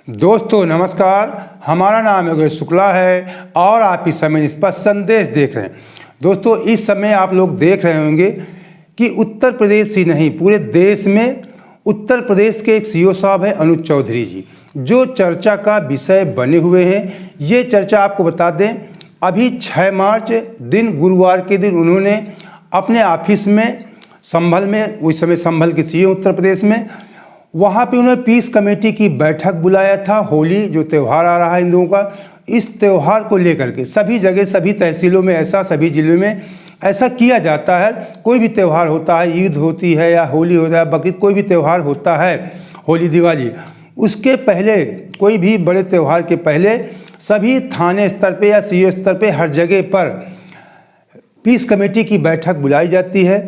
दोस्तों नमस्कार, हमारा नाम योगेश शुक्ला है और आप इस समय इस पर संदेश देख रहे हैं। दोस्तों इस समय आप लोग देख रहे होंगे कि उत्तर प्रदेश ही नहीं पूरे देश में उत्तर प्रदेश के एक सीओ साहब हैं अनुज चौधरी जी, जो चर्चा का विषय बने हुए हैं। ये चर्चा आपको बता दें, अभी 6 मार्च दिन गुरुवार के दिन उन्होंने अपने ऑफिस में संभल में, उस समय संभल के सीओ उत्तर प्रदेश में, वहाँ पे उन्होंने पीस कमेटी की बैठक बुलाया था। होली जो त्यौहार आ रहा है हिंदुओं का, इस त्यौहार को लेकर के सभी जगह सभी तहसीलों में ऐसा, सभी जिलों में ऐसा किया जाता है। कोई भी त्यौहार होता है, ईद होती है या होली होता है, बकरीद, कोई भी त्यौहार होता है, होली दिवाली, उसके पहले कोई भी बड़े त्यौहार के पहले सभी थाने स्तर पे या सीओ स्तर पे हर जगह पर पीस कमेटी की बैठक बुलाई जाती है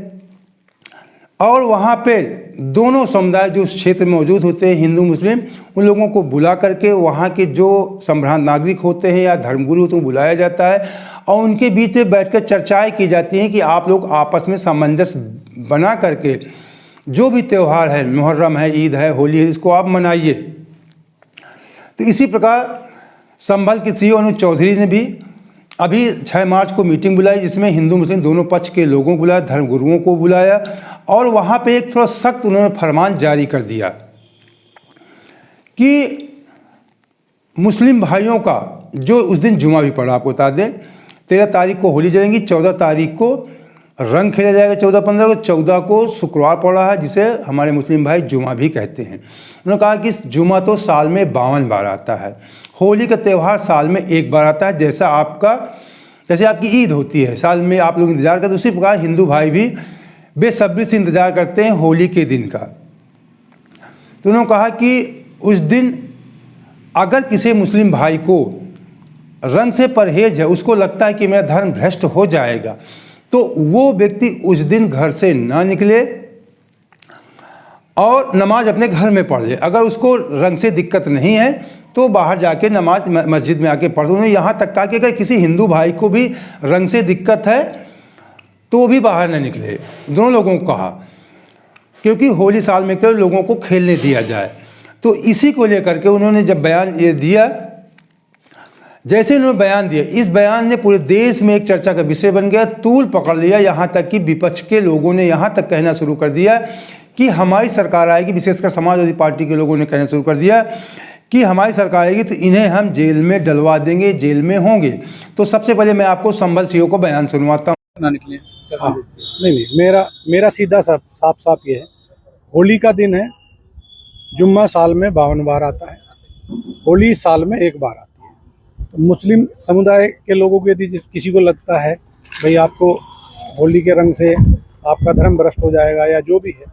और वहाँ पे दोनों समुदाय जो उस क्षेत्र में मौजूद होते हैं, हिंदू मुस्लिम, उन लोगों को बुला करके वहाँ के जो संभ्रांत नागरिक होते हैं या धर्मगुरु होते हैं बुलाया जाता है और उनके बीच में बैठकर चर्चाएं की जाती हैं कि आप लोग आपस में सामंजस्य बना करके जो भी त्यौहार है, मुहर्रम है, ईद है, होली है, इसको आप मनाइए। तो इसी प्रकार संभल के सीओ अनुज चौधरी ने भी अभी 6 मार्च को मीटिंग बुलाई, जिसमें हिंदू मुस्लिम दोनों पक्ष के लोगों को बुलाया, धर्मगुरुओं को बुलाया और वहाँ पे एक थोड़ा सख्त उन्होंने फरमान जारी कर दिया कि मुस्लिम भाइयों का जो उस दिन जुमा भी पड़ा, आपको बता दें 13 तारीख को होली जलेंगी, 14 तारीख को रंग खेला जाएगा, 14-15 को, 14 को शुक्रवार पड़ा है जिसे हमारे मुस्लिम भाई जुमा भी कहते हैं। उन्होंने कहा कि जुमा तो साल में 52 बार आता है, होली का त्यौहार साल में एक बार आता है। जैसे आपकी ईद होती है, साल में आप लोग इंतजार करते, उसी प्रकार हिंदू भाई भी बेसब्री से इंतजार करते हैं होली के दिन का। तो उन्होंने कहा कि उस दिन अगर किसी मुस्लिम भाई को रंग से परहेज है, उसको लगता है कि मेरा धर्म भ्रष्ट हो जाएगा, तो वो व्यक्ति उस दिन घर से ना निकले और नमाज अपने घर में पढ़ ले। अगर उसको रंग से दिक्कत नहीं है तो बाहर जाके नमाज मस्जिद में आके पढ़। उन्होंने यहाँ तक कहा कि अगर किसी हिंदू भाई को भी रंग से दिक्कत है तो वो भी बाहर न निकले, दोनों लोगों को कहा, क्योंकि होली साल में तो लोगों को खेलने दिया जाए। तो इसी को लेकर के उन्होंने जब बयान ये दिया, जैसे उन्होंने बयान दिया, इस बयान ने पूरे देश में एक चर्चा का विषय बन गया, तूल पकड़ लिया। यहाँ तक कि विपक्ष के लोगों ने यहाँ तक कहना शुरू कर दिया कि हमारी सरकार आएगी, विशेषकर समाजवादी पार्टी के लोगों ने कहना शुरू कर दिया कि हमारी सरकार आएगी तो इन्हें हम जेल में डलवा देंगे, जेल में होंगे। तो सबसे पहले मैं आपको संभल सीओ को बयान सुनवाता हूँ। ना निकले। हाँ, नहीं, मेरा सीधा साफ ये है, होली का दिन है, जुम्मा साल में 52 बार आता है, होली साल में एक बार आती है। तो मुस्लिम समुदाय के लोगों को यदि किसी को लगता है भाई आपको होली के रंग से आपका धर्म भ्रष्ट हो जाएगा या जो भी है,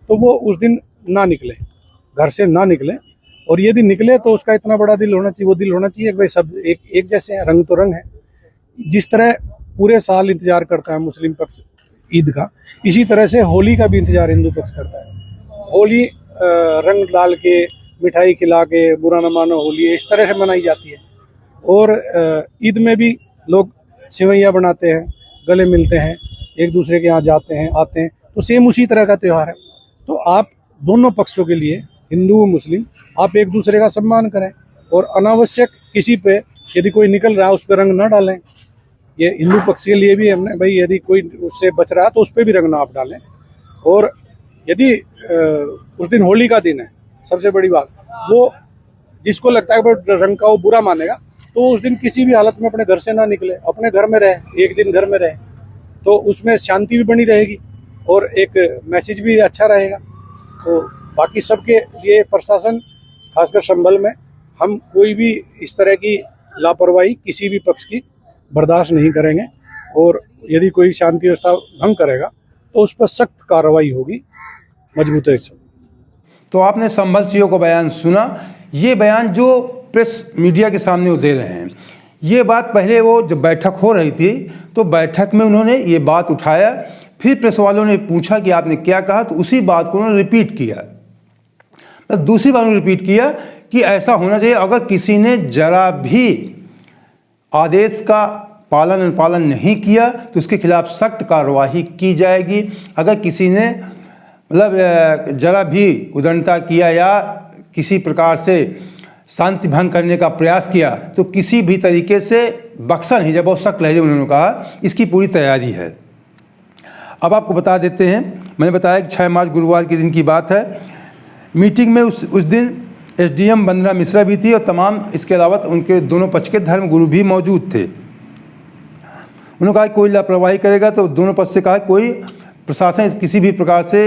तो वो उस दिन ना निकले, घर से ना निकले। और यदि निकले तो उसका इतना बड़ा दिल होना चाहिए, वो दिल होना चाहिए कि भाई सब एक जैसे हैं, रंग तो रंग है। जिस तरह पूरे साल इंतजार करता है मुस्लिम पक्ष ईद का, इसी तरह से होली का भी इंतजार हिंदू पक्ष करता है। होली रंग डाल के, मिठाई खिला के, बुरा न मानो होली, इस तरह से मनाई जाती है। और ईद में भी लोग सेवैयाँ बनाते हैं, गले मिलते हैं, एक दूसरे के यहाँ जाते हैं, आते हैं, तो सेम उसी तरह का त्यौहार है। तो आप दोनों पक्षों के लिए, हिंदू मुस्लिम, आप एक दूसरे का सम्मान करें और अनावश्यक किसी पे यदि कोई निकल रहा है उस पर रंग ना डालें। ये हिंदू पक्ष के लिए भी हमने भाई, यदि कोई उससे बच रहा है तो उस पर भी रंग ना आप डालें। और यदि उस दिन होली का दिन है, सबसे बड़ी बात, वो जिसको लगता है कि रंग का वो बुरा मानेगा, तो उस दिन किसी भी हालत में अपने घर से ना निकले, अपने घर में रहे, एक दिन घर में रहे, तो उसमें शांति भी बनी रहेगी और एक मैसेज भी अच्छा रहेगा। तो बाकी सबके लिए प्रशासन, खासकर संभल में, हम कोई भी इस तरह की लापरवाही किसी भी पक्ष की बर्दाश्त नहीं करेंगे और यदि कोई शांति व्यवस्था भंग करेगा तो उस पर सख्त कार्रवाई होगी, मजबूती से। तो आपने संभल सीओ को बयान सुना। ये बयान जो प्रेस मीडिया के सामने वो दे रहे हैं, ये बात पहले वो जब बैठक हो रही थी तो बैठक में उन्होंने ये बात उठाया, फिर प्रेस वालों ने पूछा कि आपने क्या कहा, तो उसी बात को उन्होंने रिपीट किया। दूसरी बार उन्होंने रिपीट किया कि ऐसा होना चाहिए, अगर किसी ने जरा भी आदेश का पालन नहीं किया तो उसके खिलाफ सख्त कार्रवाई की जाएगी। अगर किसी ने मतलब जरा भी उदंडता किया या किसी प्रकार से शांति भंग करने का प्रयास किया तो किसी भी तरीके से बख्शा नहीं। जब वो सख्त लहजे उन्होंने कहा, इसकी पूरी तैयारी है। अब आपको बता देते हैं, मैंने बताया कि 6 मार्च गुरुवार के दिन की बात है। मीटिंग में उस दिन एसडीएम वंदना मिश्रा भी थी और तमाम इसके अलावा उनके दोनों पक्ष के धर्म गुरु भी मौजूद थे। उन्होंने कहा कोई लापरवाही करेगा तो दोनों पक्ष से कहा कोई प्रशासन किसी भी प्रकार से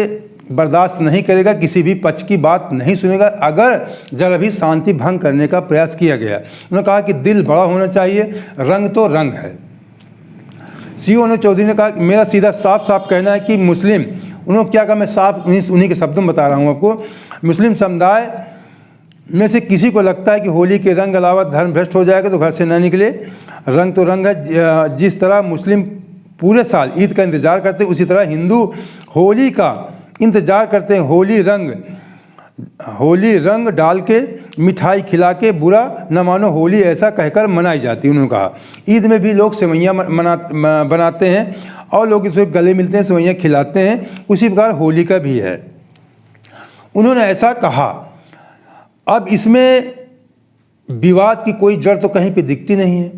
बर्दाश्त नहीं करेगा, किसी भी पक्ष की बात नहीं सुनेगा अगर जरा भी शांति भंग करने का प्रयास किया गया। उन्होंने कहा कि दिल बड़ा होना चाहिए, रंग तो रंग है। सीओ ने चौधरी ने कहा कि मेरा सीधा साफ साफ कहना है कि मुस्लिम, उन्होंने क्या कहा मैं साफ उन्हीं के शब्दों में बता रहा हूँ आपको, मुस्लिम समुदाय में से किसी को लगता है कि होली के रंग अलावा धर्म भ्रष्ट हो जाएगा तो घर से ना निकले। रंग तो रंग है। जिस तरह मुस्लिम पूरे साल ईद का इंतज़ार करते हैं उसी तरह हिंदू होली का इंतज़ार करते हैं। होली रंग डाल के मिठाई खिला के बुरा न मानो होली ऐसा कहकर मनाई जाती है। उन्होंने कहा ईद में भी लोग सेवैयाँ बनाते हैं और लोग इसे गले मिलते हैं, सेवैयाँ खिलाते हैं, उसी प्रकार होली का भी है। उन्होंने ऐसा कहा। अब इसमें विवाद की कोई जड़ तो कहीं पे दिखती नहीं है।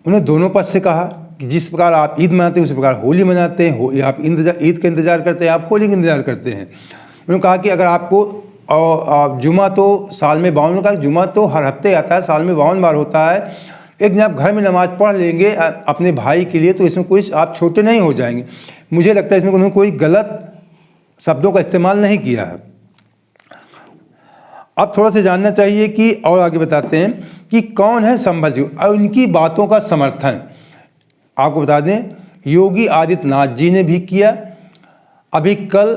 उन्होंने दोनों पक्ष से कहा कि जिस प्रकार आप ईद मनाते हैं उसी प्रकार होली मनाते हैं, आप ईद का इंतज़ार करते हैं, आप होली का इंतज़ार करते हैं। उन्होंने कहा कि अगर आपको जुमा तो साल में 52, का जुमा तो हर हफ्ते आता है, साल में 52 बार होता है। एक दिन आप घर में नमाज़ पढ़ लेंगे अपने भाई के लिए तो इसमें कोई आप छोटे नहीं हो जाएंगे। मुझे लगता है इसमें उन्होंने कोई गलत शब्दों का इस्तेमाल नहीं किया है। अब थोड़ा सा जानना चाहिए कि और आगे बताते हैं कि कौन है संभल जी और उनकी बातों का समर्थन आपको बता दें योगी आदित्यनाथ जी ने भी किया। अभी कल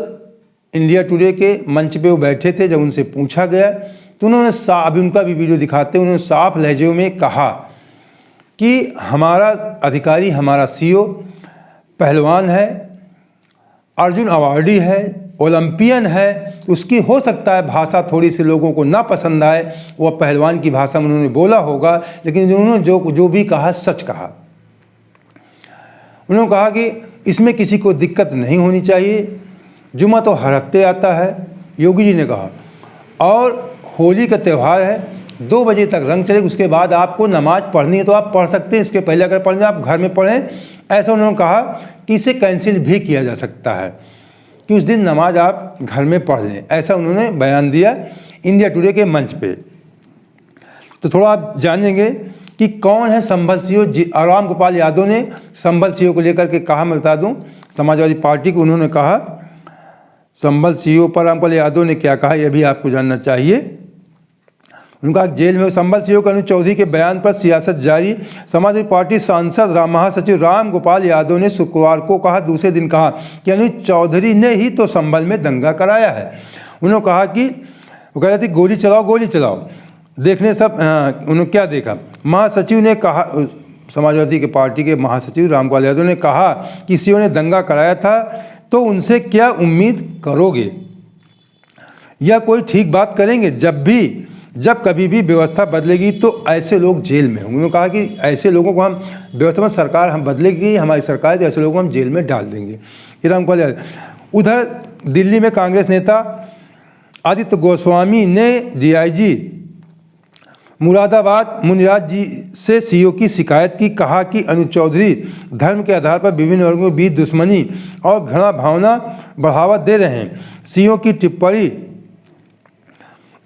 इंडिया टुडे के मंच पे वो बैठे थे, जब उनसे पूछा गया तो उन्होंने अभी उनका भी वीडियो दिखाते हैं, उन्होंने साफ लहजे में कहा कि हमारा अधिकारी, हमारा सीओ पहलवान है, अर्जुन अवार्डी है, ओलंपियन है, उसकी हो सकता है भाषा थोड़ी सी लोगों को ना पसंद आए, वो पहलवान की भाषा में उन्होंने बोला होगा, लेकिन उन्होंने जो भी कहा सच कहा। उन्होंने कहा कि इसमें किसी को दिक्कत नहीं होनी चाहिए, जुमा तो हर हफ्ते आता है, योगी जी ने कहा, और होली का त्यौहार है, 2 बजे तक रंग चले, उसके बाद आपको नमाज पढ़नी है तो आप पढ़ सकते हैं, इसके पहले अगर पढ़ना आप घर में पढ़ें। ऐसा उन्होंने कहा कि इसे कैंसिल भी किया जा सकता है कि उस दिन नमाज आप घर में पढ़ लें, ऐसा उन्होंने बयान दिया इंडिया टुडे के मंच पे। तो थोड़ा आप जानेंगे कि कौन है संभल सीओ। राम गोपाल यादव ने संभल सीओ को लेकर के कहा, मैं बता दूं समाजवादी पार्टी को उन्होंने कहा, संभल सीओ पर रामगोपाल यादव ने क्या कहा यह भी आपको जानना चाहिए। उनका जेल में संभल सीओ के अनुज चौधरी के बयान पर सियासत जारी। समाजवादी पार्टी सांसद महासचिव राम गोपाल यादव ने शुक्रवार को कहा, दूसरे दिन कहा कि अनुज चौधरी ने ही तो संभल में दंगा कराया है। उन्होंने कहा कि वो कह रहे थे गोली चलाओ गोली चलाओ, देखने सब उन्होंने क्या देखा। महासचिव ने कहा, समाजवादी के पार्टी के महासचिव राम गोपाल यादव ने कहा कि सीओ ने दंगा कराया था तो उनसे क्या उम्मीद करोगे, या कोई ठीक बात करेंगे। जब कभी भी व्यवस्था बदलेगी तो ऐसे लोग जेल में होंगे। उन्होंने कहा कि ऐसे लोगों को हम व्यवस्था में सरकार हम बदलेगी, हमारी सरकार, तो ऐसे लोगों को हम जेल में डाल देंगे। ये राम गोपाल यादव। उधर दिल्ली में कांग्रेस नेता आदित्य गोस्वामी ने डीआईजी मुरादाबाद मुनिराज जी से सीओ की शिकायत की। कहा कि अनुज चौधरी धर्म के आधार पर विभिन्न वर्गों के बीच दुश्मनी और घृणा भावना बढ़ावा दे रहे हैं। सीओ की टिप्पणी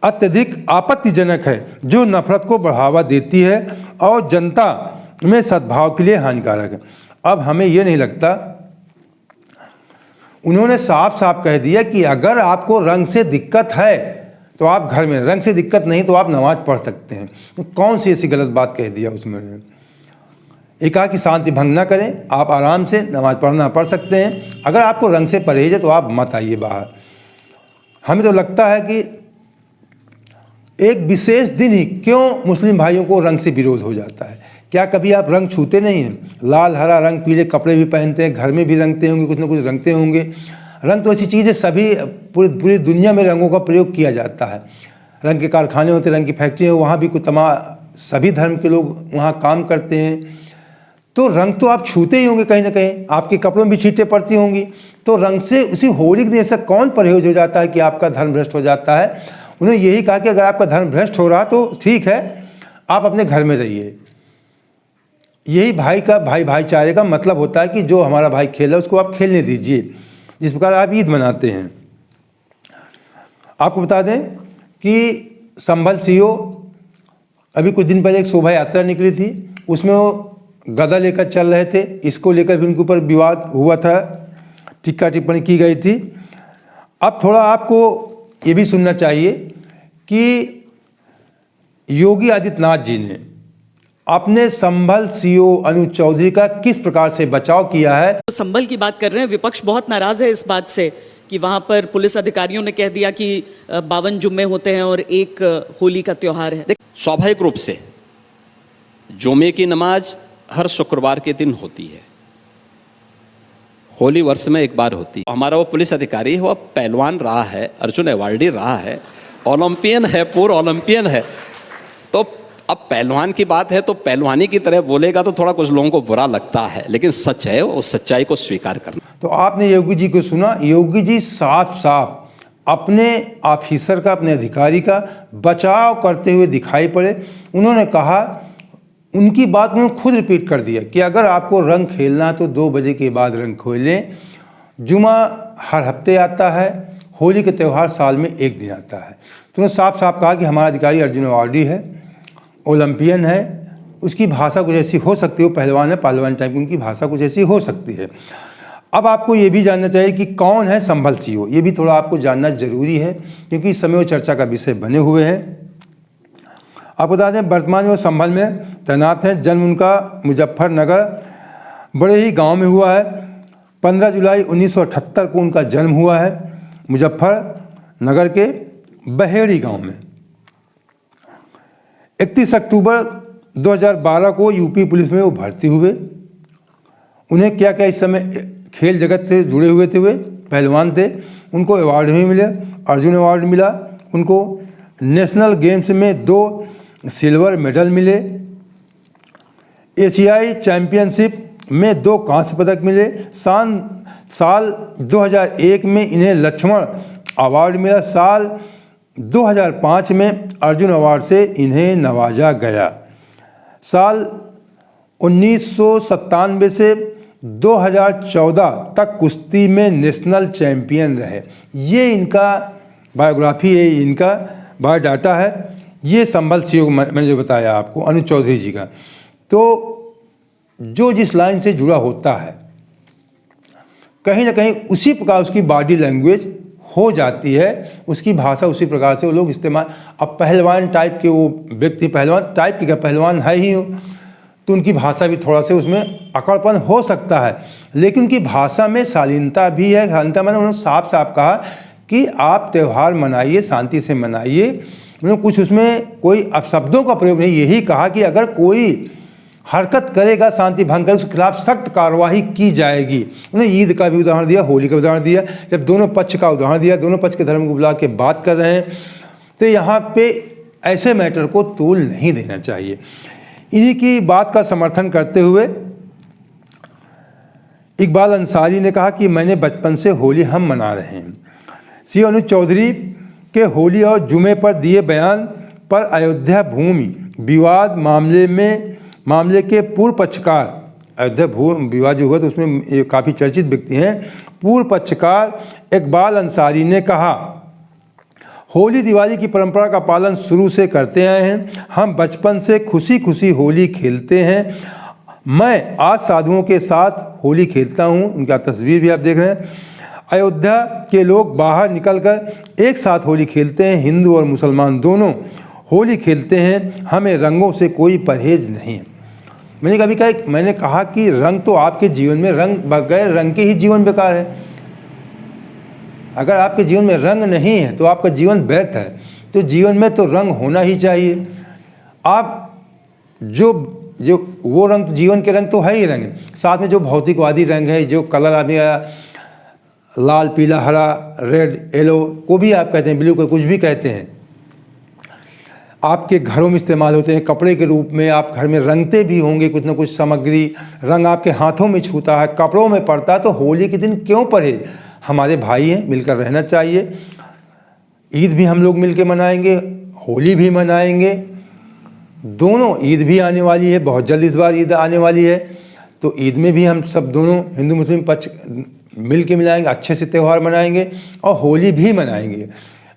अत्यधिक आपत्तिजनक है, जो नफरत को बढ़ावा देती है और जनता में सद्भाव के लिए हानिकारक है। अब हमें ये नहीं लगता, उन्होंने साफ साफ कह दिया कि अगर आपको रंग से दिक्कत है तो आप घर में, रंग से दिक्कत नहीं तो आप नमाज पढ़ सकते हैं। तो कौन सी ऐसी गलत बात कह दिया उसमें। एक कहा कि शांति भंग ना करें, आप आराम से नमाज पढ़ना पढ़ सकते हैं, अगर आपको रंग से परहेज है तो आप मत आइए बाहर। हमें तो लगता है कि एक विशेष दिन ही क्यों मुस्लिम भाइयों को रंग से विरोध हो जाता है। क्या कभी आप रंग छूते नहीं हैं? लाल हरा रंग पीले कपड़े भी पहनते हैं, घर में भी रंगते होंगे, कुछ ना कुछ रंगते होंगे। रंग तो ऐसी चीज़ है, सभी पूरी दुनिया में रंगों का प्रयोग किया जाता है। रंग के कारखाने होते, रंग की फैक्ट्री है, वहाँ भी कुछ सभी धर्म के लोग वहाँ काम करते हैं। तो रंग तो आप छूते ही होंगे कहीं ना कहीं, आपके कपड़ों में भी छींटे पड़ती होंगी। तो रंग से उसी होली के दिन ऐसा कौन परहेज हो जाता है कि आपका धर्म भ्रष्ट हो जाता है। उन्होंने यही कहा कि अगर आपका धर्म भ्रष्ट हो रहा तो ठीक है, आप अपने घर में रहिए। यही भाईचारे का मतलब होता है कि जो हमारा भाई खेल रहा है उसको आप खेलने दीजिए, जिस प्रकार आप ईद मनाते हैं। आपको बता दें कि संभल सीओ अभी कुछ दिन पहले एक शोभा यात्रा निकली थी, उसमें वो गदा लेकर चल रहे थे, इसको लेकर भी उनके ऊपर विवाद हुआ था, टिक्का टिप्पणी की गई थी। अब थोड़ा आपको ये भी सुनना चाहिए कि योगी आदित्यनाथ जी ने अपने संभल सीओ अनुज चौधरी का किस प्रकार से बचाव किया है। संभल की बात कर रहे हैं, विपक्ष बहुत नाराज है इस बात से कि वहां पर पुलिस अधिकारियों ने कह दिया कि 52 जुम्मे होते हैं और एक होली का त्योहार है। स्वाभाविक रूप से जुम्मे की नमाज हर शुक्रवार के दिन होती है, होली वर्ष में एक बार होती है। हमारा वो पुलिस अधिकारी है, वो पहलवान रहा है, अर्जुन अवार्डी रहा है, ओलंपियन है, पूर्व ओलंपियन है। तो अब पहलवान की बात है तो पहलवानी की तरह बोलेगा तो थोड़ा कुछ लोगों को बुरा लगता है, लेकिन सच है, उस सच्चाई को स्वीकार करना। तो आपने योगी जी को सुना, योगी जी साफ साफ अपने ऑफिसर का, अपने अधिकारी का बचाव करते हुए दिखाई पड़े। उन्होंने कहा, उनकी बात उन्होंने खुद रिपीट कर दिया कि अगर आपको रंग खेलना है तो 2 बजे के बाद रंग खेलें। जुमा हर हफ्ते आता है, होली के त्यौहार साल में एक दिन आता है। तो उन्होंने साफ साफ कहा कि हमारा अधिकारी अर्जुन अवार्डी है, ओलंपियन है, उसकी भाषा कुछ ऐसी हो सकती है, वो पहलवान है, पहलवान टाइप की उनकी भाषा कुछ ऐसी हो सकती है। अब आपको ये भी जानना चाहिए कि कौन है संभल सीओ, ये भी थोड़ा आपको जानना जरूरी है क्योंकि इस समय वो चर्चा का विषय बने हुए हैं। आपको बता दें वर्तमान में वो संभल में तैनात हैं। जन्म उनका मुजफ्फरनगर बड़े ही गांव में हुआ है। 15 जुलाई 1978 को उनका जन्म हुआ है मुजफ्फरनगर के बहेड़ी गांव में। 31 अक्टूबर 2012 को यूपी पुलिस में वो भर्ती हुए। उन्हें क्या क्या इस समय खेल जगत से जुड़े हुए थे, वे पहलवान थे, उनको अवार्ड भी मिले, अर्जुन अवार्ड मिला उनको, नेशनल गेम्स में 2 सिल्वर मेडल मिले, एशियाई चैंपियनशिप में 2 कांस्य पदक मिले। साल 2001 में इन्हें लक्ष्मण अवार्ड मिला। साल 2005 में अर्जुन अवार्ड से इन्हें नवाजा गया। साल 1997 से 2014 तक कुश्ती में नेशनल चैंपियन रहे। ये इनका बायोग्राफी है, इनका बायोडाटा है। ये संभल सीओ मैंने जो बताया आपको अनुज चौधरी जी का। तो जो जिस लाइन से जुड़ा होता है कहीं ना कहीं उसी प्रकार उसकी बॉडी लैंग्वेज हो जाती है, उसकी भाषा उसी प्रकार से वो लोग इस्तेमाल। अब पहलवान टाइप के वो व्यक्ति, पहलवान टाइप के क्या, पहलवान है ही हो, तो उनकी भाषा भी थोड़ा से उसमें अकड़पन हो सकता है, लेकिन उनकी भाषा में शालीनता भी है। शालीनता मैंने उन्होंने साफ साफ कहा कि आप त्यौहार मनाइए, शांति से मनाइए। उन्होंने कुछ उसमें कोई अपशब्दों का प्रयोग नहीं, यही कहा कि अगर कोई हरकत करेगा शांति भंग कर, उसके खिलाफ सख्त कार्रवाई की जाएगी। उन्होंने ईद का भी उदाहरण दिया, होली का उदाहरण दिया, जब दोनों पक्ष का उदाहरण दिया, दोनों पक्ष के धर्म को बुला के बात कर रहे हैं, तो यहाँ पे ऐसे मैटर को तूल नहीं देना चाहिए। इन्हीं की बात का समर्थन करते हुए इकबाल अंसारी ने कहा कि मैंने बचपन से होली हम मना रहे हैं। सीओ अनुज चौधरी के होली और जुमे पर दिए बयान पर अयोध्या भूमि विवाद मामले के पूर्व पक्षकार, अयोध्या भूमि विवाद जो हुआ तो उसमें काफ़ी चर्चित व्यक्ति हैं, पूर्व पक्षकार इकबाल अंसारी ने कहा, होली दिवाली की परंपरा का पालन शुरू से करते आए हैं। हम बचपन से खुशी खुशी होली खेलते हैं। मैं आज साधुओं के साथ होली खेलता हूं, उनका तस्वीर भी आप देख रहे हैं। अयोध्या के लोग बाहर निकलकर एक साथ होली खेलते हैं, हिंदू और मुसलमान दोनों होली खेलते हैं। हमें रंगों से कोई परहेज नहीं है। मैंने कहा कि रंग तो आपके जीवन में, रंग बगैर रंग के ही जीवन बेकार है। अगर आपके जीवन में रंग नहीं है तो आपका जीवन व्यर्थ है। तो जीवन में तो रंग होना ही चाहिए। आप जो वो रंग, जीवन के रंग तो है ही रंग, साथ में जो भौतिकवादी रंग है, जो कलर आपने लाल पीला हरा रेड येलो को भी आप कहते हैं, ब्लू को कुछ भी कहते हैं, आपके घरों में इस्तेमाल होते हैं, कपड़े के रूप में आप घर में रंगते भी होंगे कुछ ना कुछ सामग्री। रंग आपके हाथों में छूता है, कपड़ों में पड़ता है, तो होली के दिन क्यों परहेज? हमारे भाई हैं, मिलकर रहना चाहिए। ईद भी हम लोग मिल के मनाएंगे, होली भी मनाएंगे। दोनों ईद भी आने वाली है, बहुत जल्द इस बार ईद आने वाली है, तो ईद में भी हम सब दोनों हिंदू मुस्लिम पक्ष मिल के मिलाएंगे, अच्छे से त्यौहार मनाएंगे और होली भी मनाएंगे।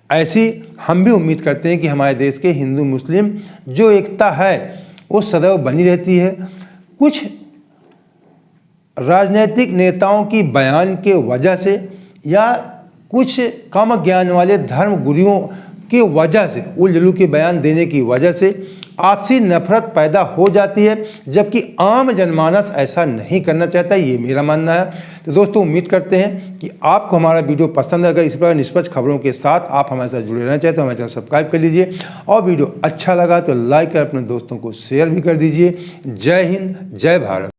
ऐसी हम भी उम्मीद करते हैं कि हमारे देश के हिंदू मुस्लिम जो एकता है वो सदैव बनी रहती है। कुछ राजनीतिक नेताओं की बयान के वजह से या कुछ कम ज्ञान वाले धर्म गुरुओं की वजह से, उलझलू के बयान देने की वजह से आपसी नफरत पैदा हो जाती है, जबकि आम जनमानस ऐसा नहीं करना चाहता, ये मेरा मानना है। तो दोस्तों उम्मीद करते हैं कि आपको हमारा वीडियो पसंद है। अगर इस प्रकार निष्पक्ष खबरों के साथ आप हमारे साथ जुड़े रहना चाहते हो हमारे चैनल सब्सक्राइब कर लीजिए और वीडियो अच्छा लगा तो लाइक कर अपने दोस्तों को शेयर भी कर दीजिए। जय हिंद, जय भारत।